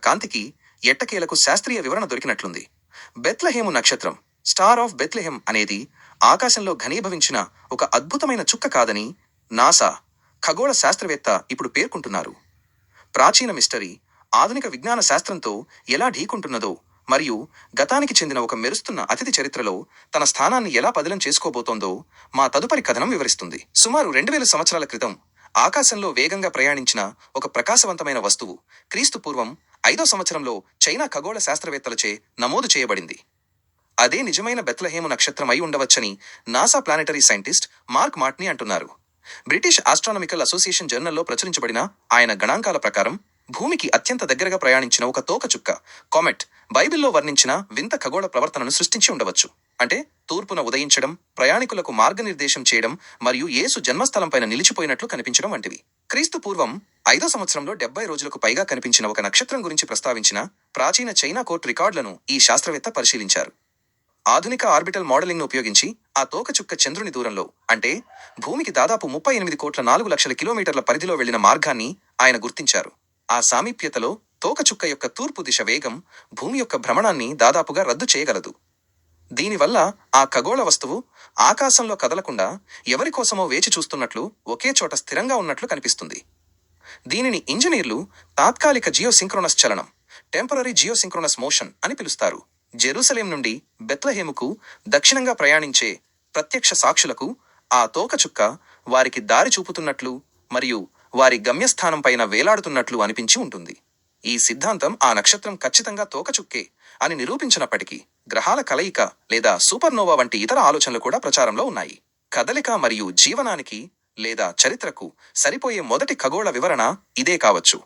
కాంతికి ఎట్టకేలకు శాస్త్రీయ వివరణ దొరికినట్లుంది. బెత్లెహేము నక్షత్రం, స్టార్ ఆఫ్ బెత్లెహెమ్ అనేది ఆకాశంలో ఘనీభవించిన ఒక అద్భుతమైన చుక్క కాదని నాసా ఖగోళ శాస్త్రవేత్త ఇప్పుడు పేర్కొంటున్నారు. ప్రాచీన మిస్టరీ ఆధునిక విజ్ఞాన శాస్త్రంతో ఎలా ఢీకొంటున్నదో మరియు గతానికి చెందిన ఒక మెరుస్తున్న అతిథి చరిత్రలో తన స్థానాన్ని ఎలా పదిలం చేసుకోబోతోందో మా తదుపరి కథనం వివరిస్తుంది. సుమారు 2000 సంవత్సరాల క్రితం ఆకాశంలో వేగంగా ప్రయాణించిన ఒక ప్రకాశవంతమైన వస్తువు క్రీస్తు పూర్వం 5వ సంవత్సరంలో చైనా ఖగోళ శాస్త్రవేత్తలచే నమోదు చేయబడింది. అదే నిజమైన బెత్లెహేము నక్షత్రం అయి ఉండవచ్చని నాసా ప్లానెటరీ సైంటిస్ట్ మార్క్ మార్ట్నీ అంటున్నారు. బ్రిటిష్ ఆస్ట్రానమికల్ అసోసియేషన్ జర్నల్లో ప్రచురించబడిన ఆయన గణాంకాల ప్రకారం భూమికి అత్యంత దగ్గరగా ప్రయాణించిన ఒక తోకచుక్క కామెట్ బైబిల్లో వర్ణించిన వింత ఖగోళ ప్రవర్తనను సృష్టించి ఉండవచ్చు. అంటే తూర్పున ఉదయించడం, ప్రయాణికులకు మార్గనిర్దేశం చేయడం మరియు యేసు జన్మస్థలంపైన నిలిచిపోయినట్లు కనిపించడం వంటివి. క్రీస్తు పూర్వం 5వ సంవత్సరంలో 70 రోజులకు పైగా కనిపించిన ఒక నక్షత్రం గురించి ప్రస్తావించిన ప్రాచీన చైనా కోర్టు రికార్డులను ఈ శాస్త్రవేత్త పరిశీలించారు. ఆధునిక ఆర్బిటల్ మోడలింగ్ను ఉపయోగించి ఆ తోకచుక్క చంద్రుని దూరంలో, అంటే భూమికి దాదాపు 38,04,00,000 కిలోమీటర్ల పరిధిలో వెళ్లిన మార్గాన్ని ఆయన గుర్తించారు. ఆ సామీప్యతలో తోకచుక్క యొక్క తూర్పు దిశ వేగం భూమి యొక్క భ్రమణాన్ని దాదాపుగా రద్దు చేయగలదు. దీనివల్ల ఆ ఖగోళ వస్తువు ఆకాశంలో కదలకుండా ఎవరికోసమో వేచి చూస్తున్నట్లు ఒకే చోట స్థిరంగా ఉన్నట్లు కనిపిస్తుంది. దీనిని ఇంజనీర్లు తాత్కాలిక జియోసింక్రోనస్ చలనం, టెంపరరీ జియోసింక్రోనస్ మోషన్ అని పిలుస్తారు. జెరూసలేం నుండి బెత్లెహేముకు దక్షిణంగా ప్రయాణించే ప్రత్యక్ష సాక్షులకు ఆ తోకచుక్క వారికి దారి చూపుతున్నట్లు మరియు వారి గమ్యస్థానం పైన వేలాడుతున్నట్లు అనిపించి ఉంటుంది. ఈ సిద్ధాంతం ఆ నక్షత్రం ఖచ్చితంగా తోకచుక్కే అని నిరూపించినప్పటికీ గ్రహాల కలయిక లేదా సూపర్నోవా వంటి ఇతర ఆలోచనలు కూడా ప్రచారంలో ఉన్నాయి. కదలిక మరియు జీవనానికి లేదా చరిత్రకు సరిపోయే మొదటి ఖగోళ వివరణ ఇదే కావచ్చు.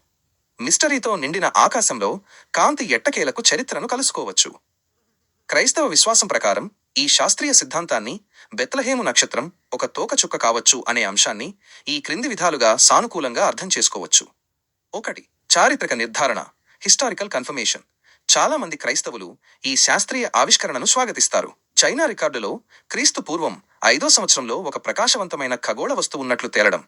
మిస్టరీతో నిండిన ఆకాశంలో కాంతి ఎట్టకేలకు చరిత్రను కలుసుకోవచ్చు. క్రైస్తవ విశ్వాసం ప్రకారం ఈ శాస్త్రీయ సిద్ధాంతాన్ని బెత్లెహేము నక్షత్రం ఒక తోకచుక్క కావచ్చు అనే అంశాన్ని ఈ క్రింది విధాలుగా సానుకూలంగా అర్థం చేసుకోవచ్చు. 1. చారిత్రక నిర్ధారణ, హిస్టారికల్ కన్ఫర్మేషన్. చాలా మంది క్రైస్తవులు ఈ శాస్త్రీయ ఆవిష్కరణను స్వాగతిస్తారు. చైనా రికార్డులో క్రీస్తు పూర్వం 5వ సంవత్సరంలో ఒక ప్రకాశవంతమైన ఖగోళ వస్తువు ఉన్నట్లు తేలడం,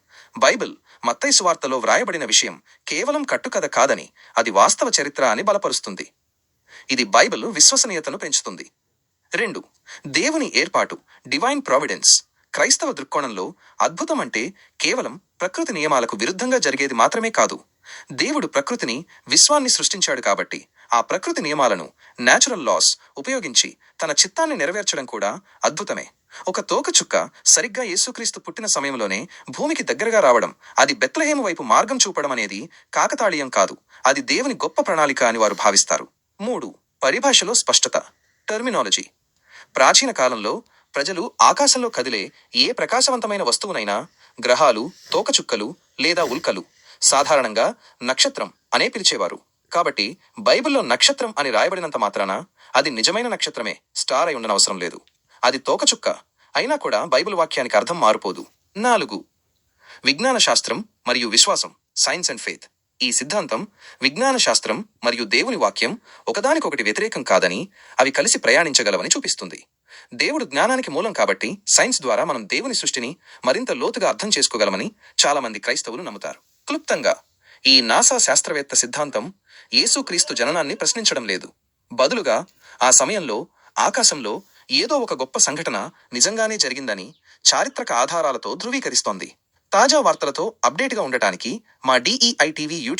బైబిల్ మత్తయి సువార్తలో వ్రాయబడిన విషయం కేవలం కట్టుకథ కాదని అది వాస్తవ చరిత్ర అని బలపరుస్తుంది. ఇది బైబిల్ విశ్వసనీయతను పెంచుతుంది. 2. దేవుని ఏర్పాటు, డివైన్ ప్రావిడెన్స్. క్రైస్తవ దృక్కోణంలో అద్భుతం అంటే కేవలం ప్రకృతి నియమాలకు విరుద్ధంగా జరిగేది మాత్రమే కాదు. దేవుడు ప్రకృతిని, విశ్వాన్ని సృష్టించాడు కాబట్టి ఆ ప్రకృతి నియమాలను, న్యాచురల్ లాస్ ఉపయోగించి తన చిత్తాన్ని నెరవేర్చడం కూడా అద్భుతమే. ఒక తోకచుక్క సరిగ్గా యేసుక్రీస్తు పుట్టిన సమయంలోనే భూమికి దగ్గరగా రావడం, అది బెత్లెహేము వైపు మార్గం చూపడం అనేది కాకతాళీయం కాదు, అది దేవుని గొప్ప ప్రణాళిక అని వారు భావిస్తారు. 3. పరిభాషలో స్పష్టత, టర్మినాలజీ. ప్రాచీన కాలంలో ప్రజలు ఆకాశంలో కదిలే ఏ ప్రకాశవంతమైన వస్తువునైనా గ్రహాలు, తోకచుక్కలు లేదా ఉల్కలు, సాధారణంగా నక్షత్రం అనే పిలిచేవారు. కాబట్టి బైబిల్లో నక్షత్రం అని రాయబడినంత మాత్రాన అది నిజమైన నక్షత్రమే, స్టార్ అయి ఉండనవసరం లేదు. అది తోకచుక్క అయినా కూడా బైబిల్ వాక్యానికి అర్థం మారిపోదు. 4. విజ్ఞాన శాస్త్రం మరియు విశ్వాసం, సైన్స్ అండ్ ఫెయిత్. ఈ సిద్ధాంతం విజ్ఞాన శాస్త్రం మరియు దేవుని వాక్యం ఒకదానికొకటి వ్యతిరేకం కాదని, అవి కలిసి ప్రయాణించగలవని చూపిస్తుంది. దేవుడు జ్ఞానానికి మూలం కాబట్టి సైన్స్ ద్వారా మనం దేవుని సృష్టిని మరింత లోతుగా అర్థం చేసుకోగలమని చాలామంది క్రైస్తవులు నమ్ముతారు. క్లుప్తంగా ఈ నాసా శాస్త్రవేత్త సిద్ధాంతం యేసుక్రీస్తు జననాన్ని ప్రశ్నించడం లేదు. బదులుగా ఆ సమయంలో ఆకాశంలో ఏదో ఒక గొప్ప సంఘటన నిజంగానే జరిగిందని చారిత్రక ఆధారాలతో ధృవీకరిస్తోంది. తాజా వార్తలతో అప్డేట్గా ఉండటానికి మా DEI TV యూట్యూబ్